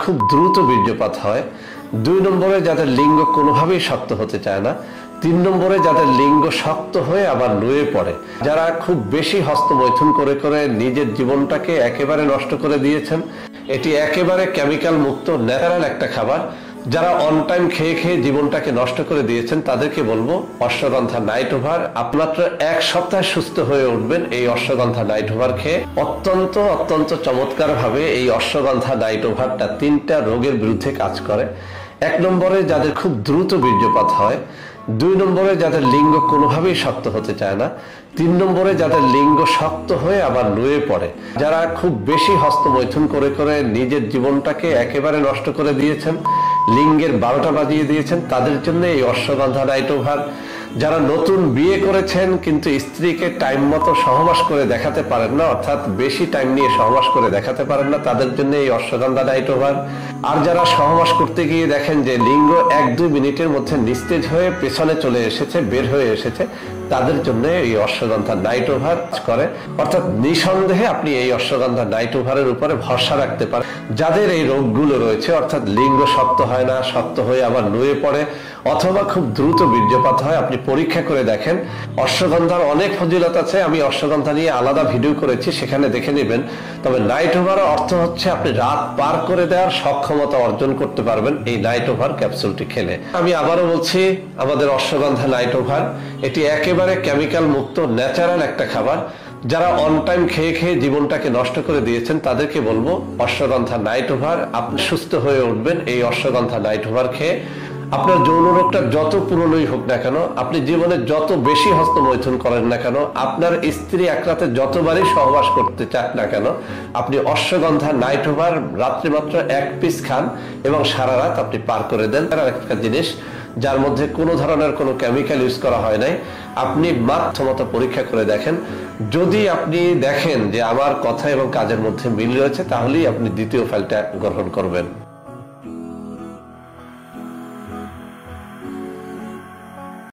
খুব দ্রুত বীর্যপাত হয়। 2 নম্বরে যাদের লিঙ্গ কোনোভাবেই শক্ত হতে চায় না। 3 নম্বরে যাদের লিঙ্গ শক্ত হয়ে আবার নুয়ে পড়ে, যারা খুব বেশি হস্তমৈথুন করে করে নিজের জীবনটাকে একেবারে নষ্ট করে দিয়েছেন। এটি একেবারে কেমিক্যাল মুক্ত ন্যাচারাল একটা খাবার। যারা অন টাইম খেয়ে খেয়ে জীবনটাকে নষ্ট করে দিয়েছেন তাদেরকে বলবো অশ্বগন্ধা নাইট ওভার। মাত্র 1 সপ্তাহ সুস্থ হয়ে উঠবেন এই অশ্বগন্ধা নাইট ওভার খেয়ে। অত্যন্ত অত্যন্ত চমৎকার ভাবে এই অশ্বগন্ধা নাইট ওভারটা 3টা রোগের বিরুদ্ধে কাজ করে। 1 নম্বরে যাদের খুব দ্রুত বীর্যপাত হয়। 2 নম্বরে যাদের লিঙ্গ কোনোভাবেই শক্ত হতে চায় না। 3 নম্বরে যাদের লিঙ্গ শক্ত হয়ে আবার নুয়ে পড়ে, যারা খুব বেশি হস্তমৈথুন করে করে নিজের জীবনটাকে একেবারে নষ্ট করে দিয়েছেন, লিঙ্গের 12টা বাজিয়ে দিয়েছেন, তাদের জন্য এই অশ্বগন্ধা নাইট ওভার। যারা নতুন বিয়ে করেছেন কিন্তু স্ত্রীকে টাইম মতো সহবাস করে দেখাতে পারেন না, অর্থাৎ বেশি টাইম নিয়ে সহবাস করে দেখাতে পারেন না, তাদের জন্য এই অশ্বগন্ধা নাইট ওভার। আর যারা সহবাস করতে গিয়ে দেখেন যে লিঙ্গ 1-2 মিনিটের মধ্যে নিস্তেজ হয়ে পেছনে চলে এসেছে, বের হয়ে এসেছে, তাদের জন্য এই অশ্বগন্ধা নাইট ওভার করে। অর্থাৎ নিঃসন্দেহে আপনি এই অশ্বগন্ধা নাইট ওভারের উপরে ভরসা রাখতে পারেন। যাদের এই রোগগুলো রয়েছে, অর্থাৎ লিঙ্গ শক্ত হয় না, শক্ত হয়ে আবার নুয়ে পড়ে, অথবা খুব দ্রুত বীর্যপাত হয়, আপনি পরীক্ষা করে দেখেন। অশ্বগন্ধার অনেক ফজিলত আছে, আমি অশ্বগন্ধা নিয়ে আলাদা ভিডিও করেছি, সেখানে দেখে নেবেন। তবে নাইট ওভার অর্থ হচ্ছে আপনি রাত পার করে দেওয়ার সক্ষমতা অর্জন করতে পারবেন এই নাইট ওভার ক্যাপসুলটি খেলে। আমি আবারও বলছি, আমাদের অশ্বগন্ধা নাইট ওভার এটি একেবারে কেমিক্যাল মুক্ত ন্যাচারাল একটা খাবার। যারা অন টাইম খেয়ে খেয়ে জীবনটাকে নষ্ট করে দিয়েছেন তাদেরকে বলবো অশ্বগন্ধা নাইট ওভার। আপনি সুস্থ হয়ে উঠবেন এই অশ্বগন্ধা নাইট ওভার খেয়ে। আপনার যৌন রোগটা যত পুরনোই হোক না কেন, আপনি জীবনে যত বেশি হস্তমৈথুন করেন না কেন, আপনার স্ত্রী এক রাতে যতবারই সহবাস করতে চান না কেন, আপনি অশ্বগন্ধা নাইট ওভার রাত্রি মাত্র 1 পিস খান এবং সারা রাত আপনি পার করে দেন। আর একটা জিনিস যার মধ্যে কোনো ধরনের কোনো কেমিক্যাল ইউজ করা হয় নাই, আপনি মাত্র পরীক্ষা করে দেখেন। যদি আপনি দেখেন যে আমার কথা এবং কাজের মধ্যে মিল রয়েছে, তাহলেই আপনি দ্বিতীয় ফাইলটা গ্রহণ করবেন।